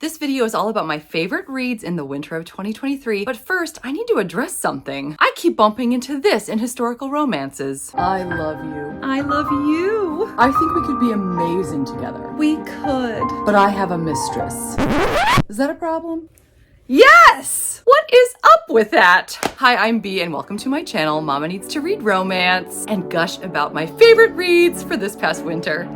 This video is all about my favorite reads in the winter of 2023, but first, I need to address something. I keep bumping into this in historical romances. I love you. I love you. I think we could be amazing together. We could. But I have a mistress. Is that a problem? Yes! What is up with that? Hi, I'm Bea and welcome to my channel, Mama Needs to Read Romance, and gush about my favorite reads for this past winter.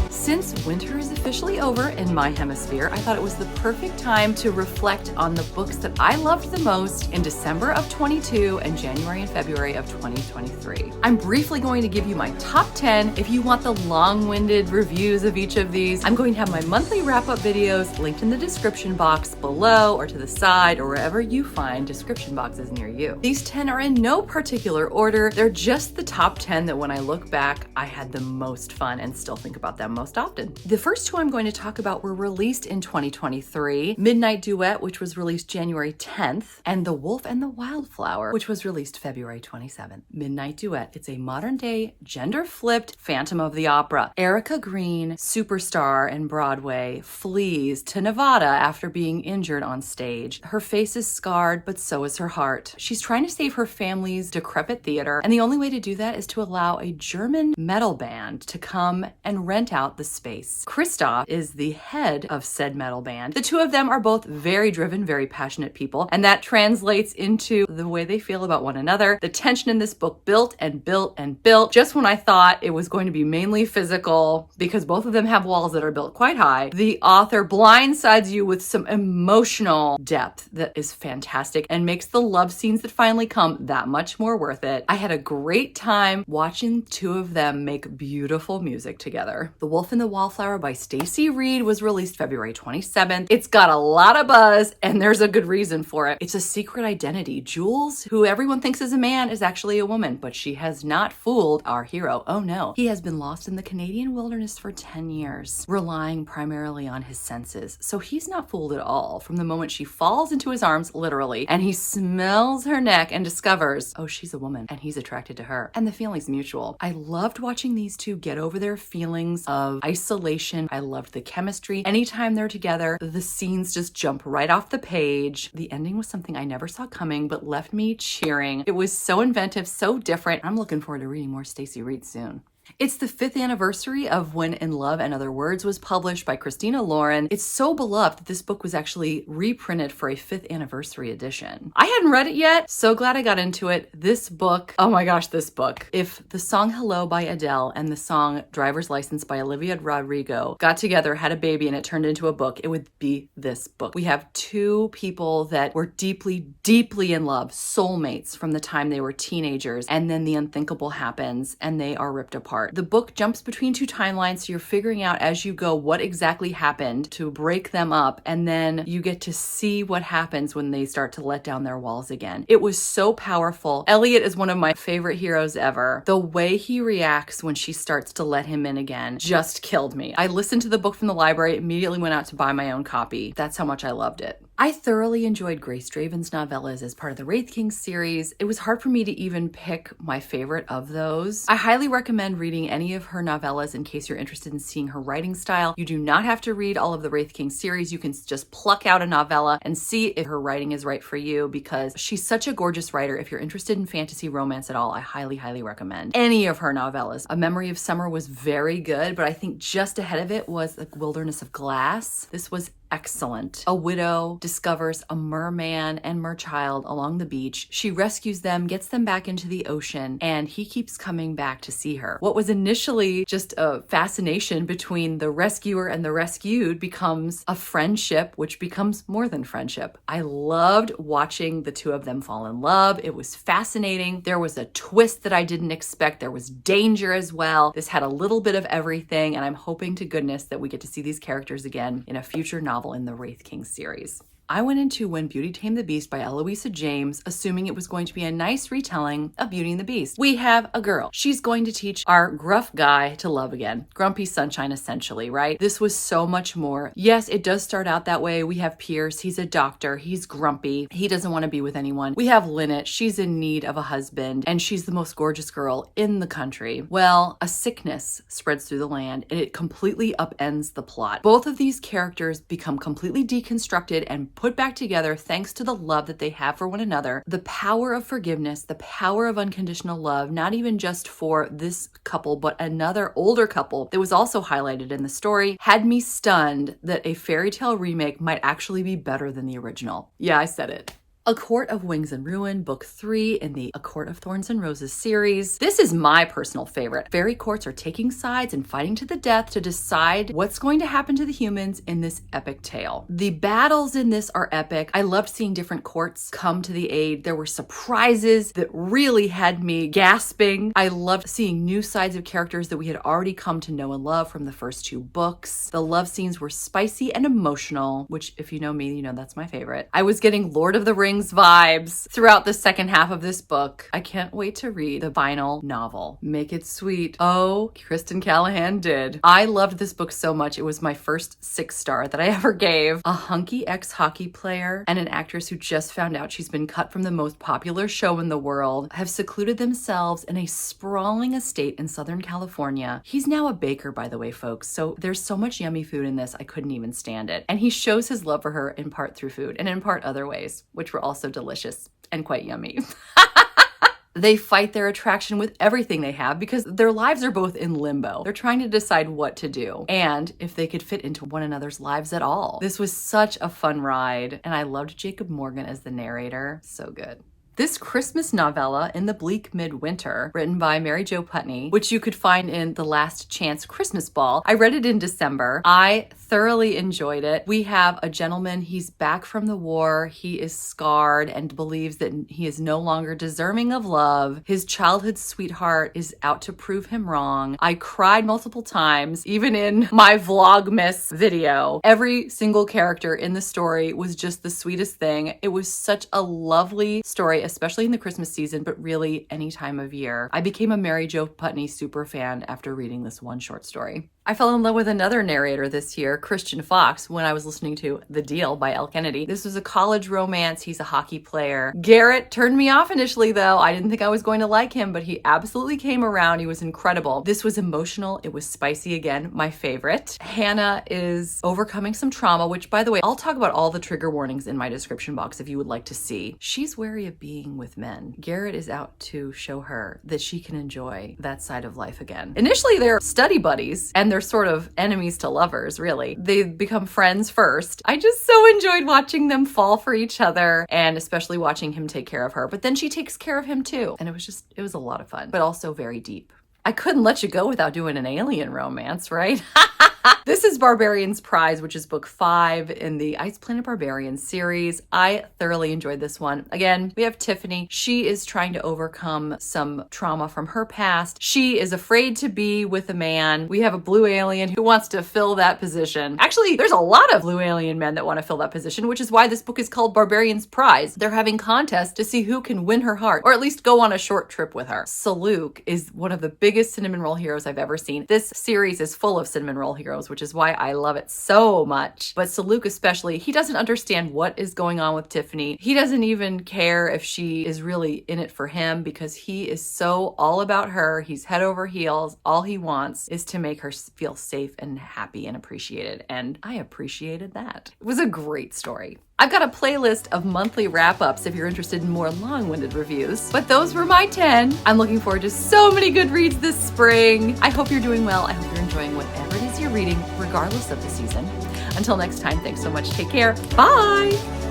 Since winter is officially over in my hemisphere, I thought it was the perfect time to reflect on the books that I loved the most in December of 22 and January and February of 2023. I'm briefly going to give you my top 10. If you want the long-winded reviews of each of these, I'm going to have my monthly wrap-up videos linked in the description box below or to the side or wherever you find description boxes near you. These 10 are in no particular order. They're just the top 10 that when I look back, I had the most fun and still think about them most often. The first two I'm going to talk about were released in 2023. Midnight Duet, which was released January 10th, and The Wolf and the Wildflower, which was released February 27th. Midnight Duet. It's a modern-day, gender-flipped Phantom of the Opera. Erica Green, superstar in Broadway, flees to Nevada after being injured on stage. Her face is scarred, but so is her heart. She's trying to save her family's decrepit theater, and the only way to do that is to allow a German metal band to come and rent out the space. Christoph is the head of said metal band. The two of them are both very driven, very passionate people, and that translates into the way they feel about one another. The tension in this book built and built and built just when I thought it was going to be mainly physical, because both of them have walls that are built quite high. The author blindsides you with some emotional depth that is fantastic and makes the love scenes that finally come that much more worth it. I had a great time watching two of them make beautiful music together. The Wolf and the Wildflower by Stacey Reed was released February 27th. It's got a lot of buzz and there's a good reason for it. It's a secret identity. Jules, who everyone thinks is a man, is actually a woman, but she has not fooled our hero. Oh no. He has been lost in the Canadian wilderness for 10 years, relying primarily on his senses. So he's not fooled at all from the moment she falls into his arms, literally, and he smells her neck and discovers, oh, she's a woman and he's attracted to her. And the feeling's mutual. I loved watching these two get over their feelings of isolation. I loved the chemistry. Anytime they're together, the scenes just jump right off the page. The ending was something I never saw coming, but left me cheering. It was so inventive, so different. I'm looking forward to reading more Stacey Reed soon. It's the 5th anniversary of When in Love and Other Words was published by Christina Lauren. It's so beloved that this book was actually reprinted for a 5th anniversary edition. I hadn't read it yet, so glad I got into it. This book, oh my gosh, this book. If the song Hello by Adele and the song Driver's License by Olivia Rodrigo got together, had a baby, and it turned into a book, it would be this book. We have two people that were deeply, deeply in love, soulmates from the time they were teenagers, and then the unthinkable happens and they are ripped apart. The book jumps between two timelines, so you're figuring out as you go what exactly happened to break them up, and then you get to see what happens when they start to let down their walls again. It was so powerful. Elliot is one of my favorite heroes ever. The way he reacts when she starts to let him in again just killed me. I listened to the book from the library, immediately went out to buy my own copy. That's how much I loved it. I thoroughly enjoyed Grace Draven's novellas as part of the Wraith King series. It was hard for me to even pick my favorite of those. I highly recommend reading any of her novellas in case you're interested in seeing her writing style. You do not have to read all of the Wraith King series. You can just pluck out a novella and see if her writing is right for you, because she's such a gorgeous writer. If you're interested in fantasy romance at all, I highly, highly recommend any of her novellas. A Memory of Summer was very good, but I think just ahead of it was The Wilderness of Glass. This was excellent. A widow discovers a merman and merchild along the beach. She rescues them, gets them back into the ocean, and he keeps coming back to see her. What was initially just a fascination between the rescuer and the rescued becomes a friendship, which becomes more than friendship. I loved watching the two of them fall in love. It was fascinating. There was a twist that I didn't expect. There was danger as well. This had a little bit of everything, and I'm hoping to goodness that we get to see these characters again in a future novel in the Wraith King series. I went into When Beauty Tamed the Beast by Eloisa James, assuming it was going to be a nice retelling of Beauty and the Beast. We have a girl. She's going to teach our gruff guy to love again. Grumpy sunshine, essentially, right? This was so much more. Yes, it does start out that way. We have Pierce. He's a doctor. He's grumpy. He doesn't want to be with anyone. We have Lynette. She's in need of a husband, and she's the most gorgeous girl in the country. Well, a sickness spreads through the land, and it completely upends the plot. Both of these characters become completely deconstructed and put back together thanks to the love that they have for one another, the power of forgiveness, the power of unconditional love, not even just for this couple, but another older couple that was also highlighted in the story, had me stunned that a fairy tale remake might actually be better than the original. Yeah, I said it. A Court of Wings and Ruin, Book 3 in the A Court of Thorns and Roses series. This is my personal favorite. Fairy courts are taking sides and fighting to the death to decide what's going to happen to the humans in this epic tale. The battles in this are epic. I loved seeing different courts come to the aid. There were surprises that really had me gasping. I loved seeing new sides of characters that we had already come to know and love from the first 2 books. The love scenes were spicy and emotional, which if you know me, you know that's my favorite. I was getting Lord of the Rings vibes throughout the second half of this book. I can't wait to read the final novel. Make it sweet. Oh, KRISTEN CALLIHAN did. I loved this book so much. It was my first 6-star that I ever gave. A hunky ex-hockey player and an actress who just found out she's been cut from the most popular show in the world have secluded themselves in a sprawling estate in Southern California. He's now a baker, by the way, folks. So there's so much yummy food in this, I couldn't even stand it. And he shows his love for her in part through food and in part other ways, which were also delicious and quite yummy. They fight their attraction with everything they have because their lives are both in limbo. They're trying to decide what to do and if they could fit into one another's lives at all. This was such a fun ride, and I loved Jacob Morgan as the narrator. So good. This Christmas novella, In the Bleak Midwinter, written by Mary Jo Putney, which you could find in The Last Chance Christmas Ball. I read it in December. I thoroughly enjoyed it. We have a gentleman, he's back from the war. He is scarred and believes that he is no longer deserving of love. His childhood sweetheart is out to prove him wrong. I cried multiple times, even in my Vlogmas video. Every single character in the story was just the sweetest thing. It was such a lovely story, especially in the Christmas season, but really any time of year. I became a Mary Jo Putney super fan after reading this one short story. I fell in love with another narrator this year, Christian Fox, when I was listening to The Deal by Elle Kennedy. This was a college romance. He's a hockey player. Garrett turned me off initially, though. I didn't think I was going to like him, but he absolutely came around. He was incredible. This was emotional. It was spicy again, my favorite. Hannah is overcoming some trauma, which, by the way, I'll talk about all the trigger warnings in my description box if you would like to see. She's wary of being with men. Garrett is out to show her that she can enjoy that side of life again. Initially, they're study buddies, and they're sort of enemies to lovers, really. They become friends first. I just so enjoyed watching them fall for each other, and especially watching him take care of her. But then she takes care of him too. And it was a lot of fun, but also very deep. I couldn't let you go without doing an alien romance, right? This is Barbarian's Prize, which is book 5 in the Ice Planet Barbarian series. I thoroughly enjoyed this one. Again, we have Tiffany. She is trying to overcome some trauma from her past. She is afraid to be with a man. We have a blue alien who wants to fill that position. Actually, there's a lot of blue alien men that want to fill that position, which is why this book is called Barbarian's Prize. They're having contests to see who can win her heart, or at least go on a short trip with her. Saluk is one of the biggest cinnamon roll heroes I've ever seen. This series is full of cinnamon roll heroes, which is why I love it so much. But Saluk especially, he doesn't understand what is going on with Tiffany. He doesn't even care if she is really in it for him because he is so all about her. He's head over heels. All he wants is to make her feel safe and happy and appreciated. And I appreciated that. It was a great story. I've got a playlist of monthly wrap-ups if you're interested in more long-winded reviews, but those were my 10. I'm looking forward to so many good reads this spring. I hope you're doing well. I hope you're enjoying whatever it is you're reading, regardless of the season. Until next time, thanks so much. Take care. Bye.